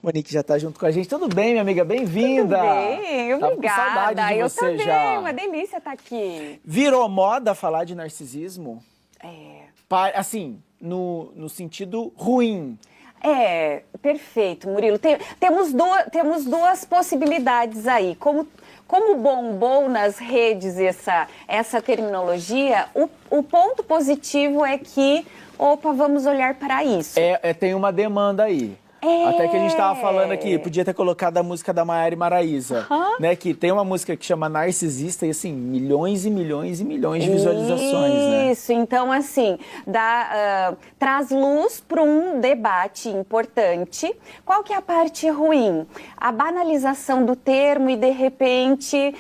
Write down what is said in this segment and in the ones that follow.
Monique já tá junto com a gente. Tudo bem, minha amiga? Bem-vinda! Tudo bem, obrigada. Com saudade de eu você também, já. uma delícia estar aqui. Virou moda falar de narcisismo? É. Assim, no sentido ruim. Perfeito, Murilo. Temos duas possibilidades aí. Como bombou nas redes essa terminologia, o ponto positivo é que, vamos olhar para isso. Tem uma demanda aí. Até que a gente estava falando aqui, podia ter colocado a música da Maiara e Maraíza, né? Que tem uma música que chama Narcisista e, assim, milhões e milhões e milhões de visualizações, né? Isso, então, assim, traz luz para um debate importante. Qual que é a parte ruim? A banalização do termo e, de repente,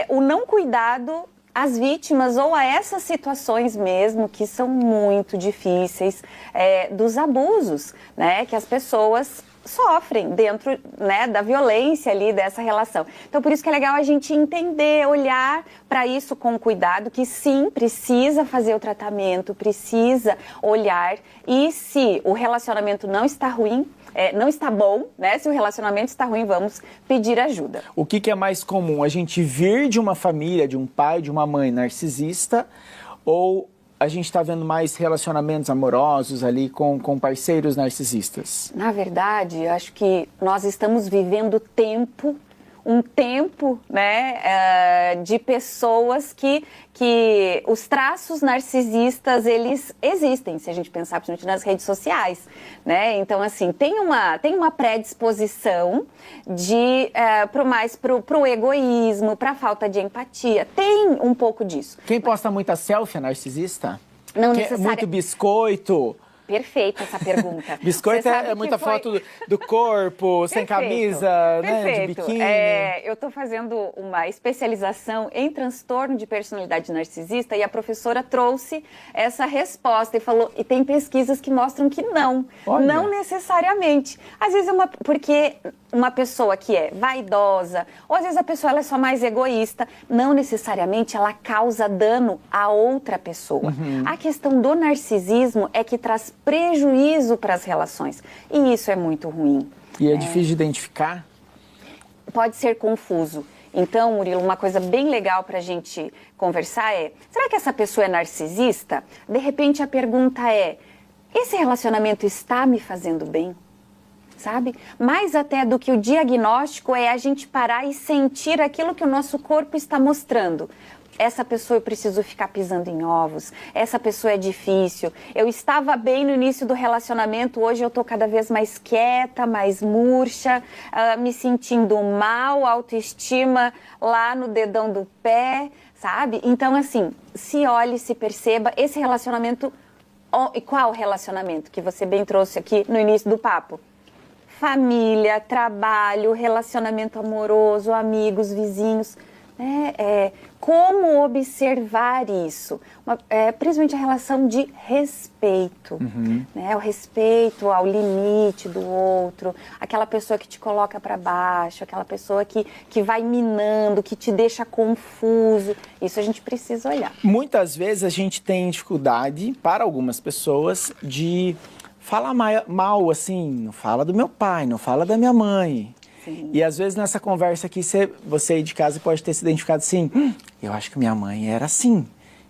o não cuidado às vítimas ou a essas situações mesmo que são muito difíceis, dos abusos, né, que as pessoas sofrem dentro, né, da violência ali dessa relação. Então, por isso que é legal a gente entender, olhar para isso com cuidado, que sim, precisa fazer o tratamento, precisa olhar, e se o relacionamento não está ruim, não está bom, né? Se o relacionamento está ruim, vamos pedir ajuda. O que é mais comum? A gente vir de uma família, de um pai, de uma mãe narcisista, ou a gente está vendo mais relacionamentos amorosos ali com parceiros narcisistas? Na verdade, eu acho que nós estamos vivendo um tempo, né, de pessoas que os traços narcisistas, eles existem, se a gente pensar principalmente nas redes sociais, né? Então, assim, tem uma predisposição para o egoísmo, para a falta de empatia, tem um pouco disso. Quem posta muita selfie é narcisista? Não necessariamente. Muito biscoito? Perfeita essa pergunta. Biscoito é muita foto do corpo, sem camisa, né, de biquíni. Eu estou fazendo uma especialização em transtorno de personalidade narcisista e a professora trouxe essa resposta e falou, e tem pesquisas que mostram que não necessariamente. Às vezes porque uma pessoa que é vaidosa, ou às vezes a pessoa ela é só mais egoísta, não necessariamente ela causa dano a outra pessoa. A questão do narcisismo é que traz prejuízo para as relações, e isso é muito ruim. E é difícil de identificar? Pode ser confuso. Então, Murilo, uma coisa bem legal para a gente conversar será que essa pessoa é narcisista? De repente a pergunta esse relacionamento está me fazendo bem? Sabe? Mais até do que o diagnóstico é a gente parar e sentir aquilo que o nosso corpo está mostrando. Essa pessoa eu preciso ficar pisando em ovos, essa pessoa é difícil, eu estava bem no início do relacionamento, hoje eu estou cada vez mais quieta, mais murcha, me sentindo mal, autoestima lá no dedão do pé, sabe? Então, assim, se olhe, se perceba, esse relacionamento, e qual relacionamento que você bem trouxe aqui no início do papo? Família, trabalho, relacionamento amoroso, amigos, vizinhos, como observar isso? Principalmente a relação de respeito, né? O respeito ao limite do outro, aquela pessoa que te coloca para baixo, aquela pessoa que vai minando, que te deixa confuso. Isso a gente precisa olhar. Muitas vezes a gente tem dificuldade, para algumas pessoas, de falar mal, assim, não fala do meu pai, não fala da minha mãe. Sim. E às vezes nessa conversa aqui, você aí de casa pode ter se identificado assim, eu acho que minha mãe era assim,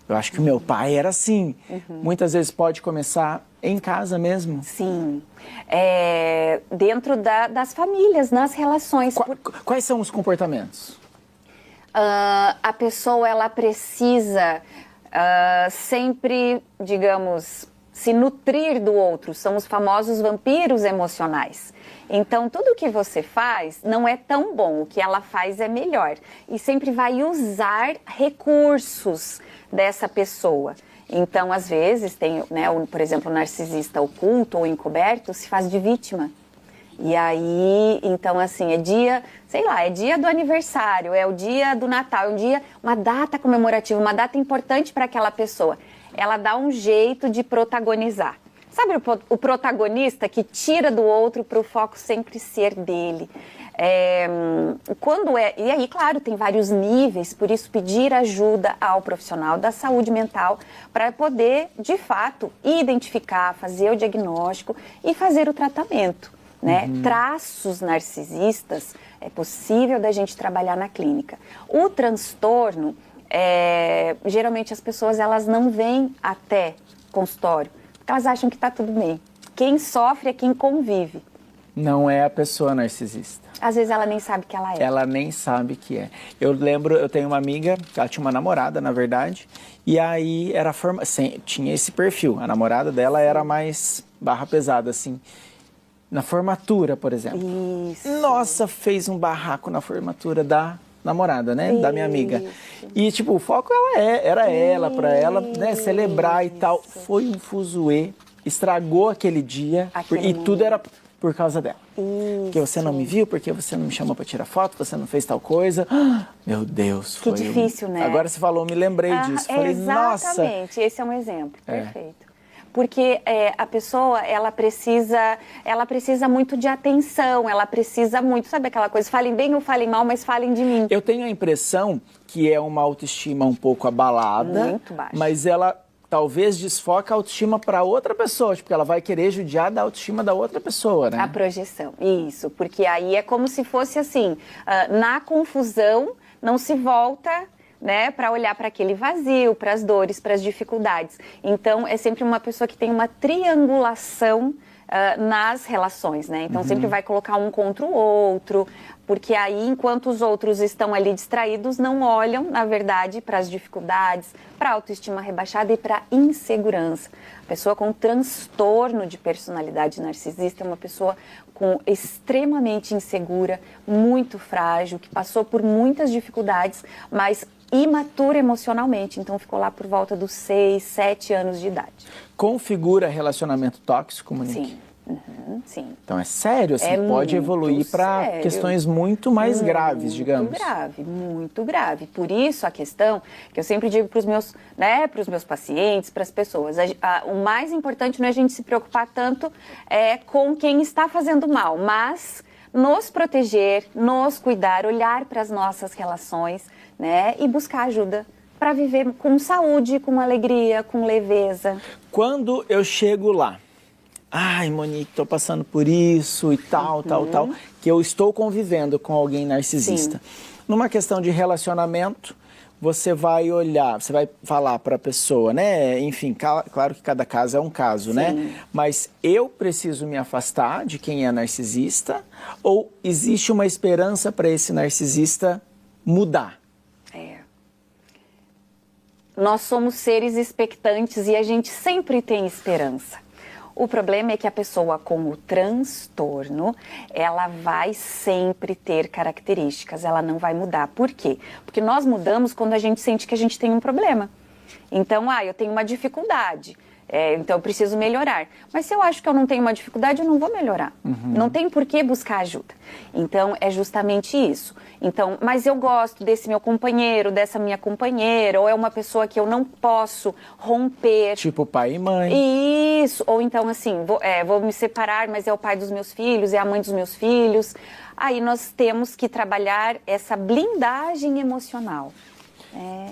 eu acho que meu pai era assim. Muitas vezes pode começar em casa mesmo. Sim, dentro das famílias, nas relações. Quais são os comportamentos? A pessoa, ela precisa sempre, digamos, se nutrir do outro. São os famosos vampiros emocionais. Então, tudo que você faz não é tão bom, o que ela faz é melhor. E sempre vai usar recursos dessa pessoa. Então, às vezes, tem, né, por exemplo, o narcisista oculto ou encoberto se faz de vítima. E aí, então, assim, é dia do aniversário, é o dia do Natal, é uma data comemorativa, uma data importante para aquela pessoa. Ela dá um jeito de protagonizar. Sabe o protagonista que tira do outro para o foco sempre ser dele? E aí, claro, tem vários níveis, por isso pedir ajuda ao profissional da saúde mental para poder, de fato, identificar, fazer o diagnóstico e fazer o tratamento. né? Traços narcisistas é possível da gente trabalhar na clínica. O transtorno, geralmente as pessoas elas não vêm até consultório, porque elas acham que está tudo bem. Quem sofre é quem convive. Não é a pessoa narcisista. Às vezes ela nem sabe que ela é. Ela nem sabe que é. Eu lembro, eu tenho uma amiga, ela tinha uma namorada, na verdade, e aí tinha esse perfil. A namorada dela era mais barra pesada, assim. Na formatura, por exemplo. Isso. Nossa, fez um barraco na formatura da namorada, né? Da minha amiga. E, tipo, o foco era ela, pra ela, né, celebrar e tal. Foi um fuzuê, estragou aquele dia, e tudo era por causa dela. Porque você não me viu, porque você não me chamou para tirar foto, você não fez tal coisa. Meu Deus, foi difícil, né? Agora você falou, me lembrei disso. Falei, exatamente, esse é um exemplo. Perfeito. Porque a pessoa, ela precisa muito de atenção, ela precisa muito, sabe aquela coisa, falem bem ou falem mal, mas falem de mim. Eu tenho a impressão que é uma autoestima um pouco abalada, muito baixa. Mas ela talvez desfoca a autoestima para outra pessoa, porque ela vai querer judiar da autoestima da outra pessoa, né? A projeção, isso, porque aí é como se fosse assim, na confusão não se volta, né, para olhar para aquele vazio, para as dores, para as dificuldades. Então é sempre uma pessoa que tem uma triangulação nas relações, né? Então sempre vai colocar um contra o outro, porque aí, enquanto os outros estão ali distraídos, não olham, na verdade, para as dificuldades, para a autoestima rebaixada e para a insegurança. A pessoa com transtorno de personalidade narcisista é uma pessoa extremamente insegura, muito frágil, que passou por muitas dificuldades, mas imatura emocionalmente. Então, ficou lá por volta dos 6, 7 anos de idade. Configura relacionamento tóxico, Monique? Sim. Sim. Então é sério, assim, pode evoluir para questões muito mais graves, digamos. Muito grave. Por isso a questão que eu sempre digo para os meus, né, para os meus pacientes, para as pessoas, o mais importante não é a gente se preocupar tanto com quem está fazendo mal, mas nos proteger, nos cuidar, olhar para as nossas relações, né, e buscar ajuda para viver com saúde, com alegria, com leveza. Quando eu chego lá, ai, Monique, estou passando por isso e tal, que eu estou convivendo com alguém narcisista. Sim. Numa questão de relacionamento, você vai olhar, você vai falar para a pessoa, né? Enfim, claro que cada caso é um caso, né? Mas eu preciso me afastar de quem é narcisista ou existe uma esperança para esse narcisista mudar? Nós somos seres expectantes e a gente sempre tem esperança. O problema é que a pessoa com o transtorno, ela vai sempre ter características, ela não vai mudar. Por quê? Porque nós mudamos quando a gente sente que a gente tem um problema. Então, eu tenho uma dificuldade, então eu preciso melhorar. Mas se eu acho que eu não tenho uma dificuldade, eu não vou melhorar. Não tem por que buscar ajuda. Então, é justamente isso. Então, mas eu gosto desse meu companheiro, dessa minha companheira, ou é uma pessoa que eu não posso romper. Tipo pai e mãe. Isso, ou então assim, vou me separar, mas é o pai dos meus filhos, é a mãe dos meus filhos. Aí nós temos que trabalhar essa blindagem emocional,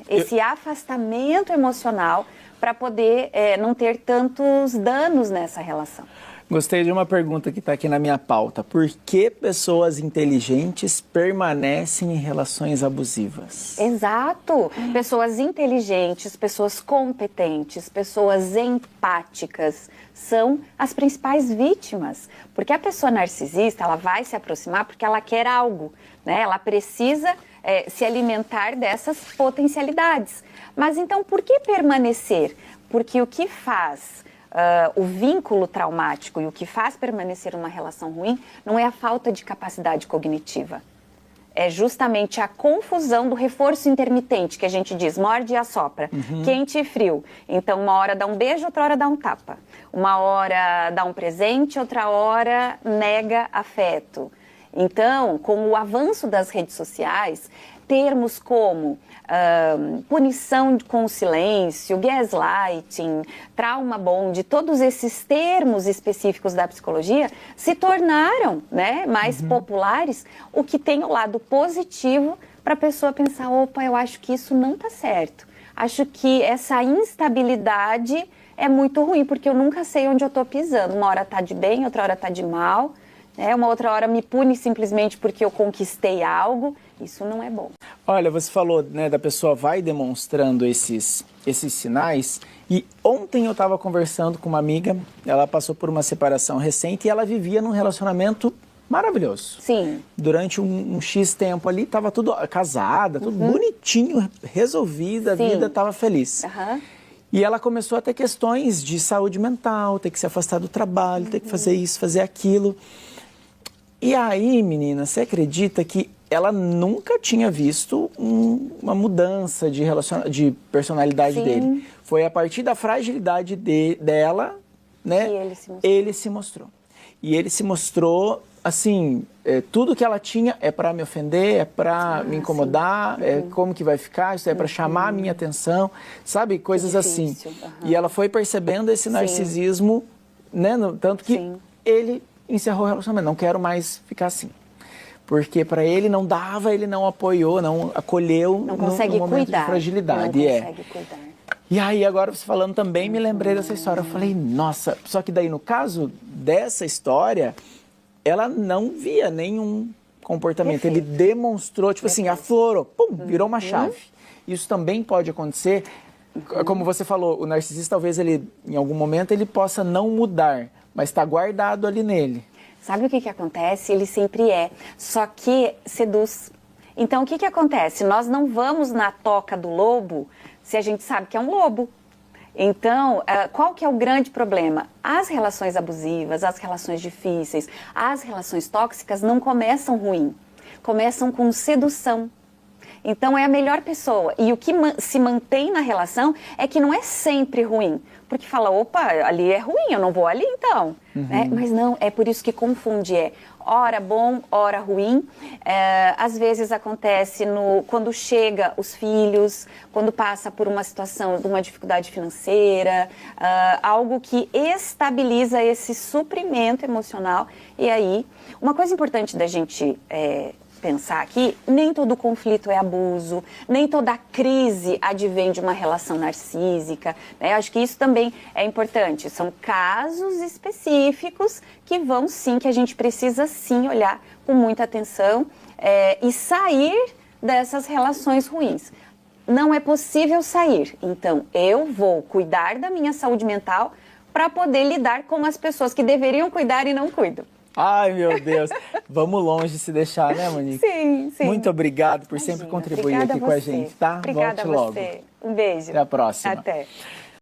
esse afastamento emocional para poder não ter tantos danos nessa relação. Gostei de uma pergunta que está aqui na minha pauta. Por que pessoas inteligentes permanecem em relações abusivas? Exato. Pessoas inteligentes, pessoas competentes, pessoas empáticas são as principais vítimas. Porque a pessoa narcisista, ela vai se aproximar porque ela quer algo, né? Ela precisa se alimentar dessas potencialidades. Mas então, por que permanecer? Porque o que faz o vínculo traumático e o que faz permanecer uma relação ruim não é a falta de capacidade cognitiva. É justamente a confusão do reforço intermitente, que a gente diz, morde e assopra, quente e frio. Então, uma hora dá um beijo, outra hora dá um tapa. Uma hora dá um presente, outra hora nega afeto. Então, com o avanço das redes sociais, termos como punição com o silêncio, gaslighting, trauma bond, todos esses termos específicos da psicologia se tornaram, né, mais populares, o que tem o lado positivo para a pessoa pensar, opa, eu acho que isso não está certo. Acho que essa instabilidade é muito ruim, porque eu nunca sei onde eu estou pisando. Uma hora está de bem, outra hora está de mal. Uma outra hora me pune simplesmente porque eu conquistei algo. Isso não é bom. Olha, você falou, né, da pessoa vai demonstrando esses sinais. E ontem eu estava conversando com uma amiga, ela passou por uma separação recente e ela vivia num relacionamento maravilhoso. Sim. Durante um X tempo ali, estava tudo casada, tudo bonitinho, resolvida, a vida estava feliz. E ela começou a ter questões de saúde mental, ter que se afastar do trabalho, ter que fazer isso, fazer aquilo. E aí, menina, você acredita que ela nunca tinha visto uma mudança de personalidade dele? Foi a partir da fragilidade dela, né? Ele se mostrou. E ele se mostrou, assim, tudo que ela tinha é para me ofender, é para me incomodar, como que vai ficar, isso é para chamar a minha atenção, sabe? Coisas assim. E ela foi percebendo esse narcisismo, né? Tanto que ele encerrou o relacionamento, não quero mais ficar assim. Porque para ele não dava, ele não apoiou, não acolheu no momento de fragilidade. Não consegue cuidar. E aí, agora você falando também, me lembrei dessa história. Eu falei, nossa, só que daí no caso dessa história, ela não via nenhum comportamento. Ele demonstrou, tipo assim, aflorou, pum, virou uma chave. Isso também pode acontecer. Como você falou, o narcisista talvez ele, em algum momento, ele possa não mudar, mas está guardado ali nele. Sabe o que acontece? Ele sempre só que seduz. Então, o que acontece? Nós não vamos na toca do lobo se a gente sabe que é um lobo. Então, qual que é o grande problema? As relações abusivas, as relações difíceis, as relações tóxicas não começam ruim, começam com sedução. Então, é a melhor pessoa. E o que se mantém na relação é que não é sempre ruim. Porque fala, opa, ali é ruim, eu não vou ali então. Né? Mas não, é por isso que confunde. Ora bom, ora ruim. Às vezes acontece quando chega os filhos, quando passa por uma situação de uma dificuldade financeira, algo que estabiliza esse suprimento emocional. E aí, uma coisa importante da gente pensar aqui, nem todo conflito é abuso, nem toda crise advém de uma relação narcísica, né? Acho que isso também é importante. São casos específicos que que a gente precisa sim olhar com muita atenção e sair dessas relações ruins. Não é possível sair, então eu vou cuidar da minha saúde mental para poder lidar com as pessoas que deveriam cuidar e não cuidam. Ai, meu Deus. Vamos longe de se deixar, né, Monique? Sim. Muito obrigado por sempre contribuir aqui com a gente, tá? Obrigada Volte logo. a você. Um beijo. Até a próxima. Até.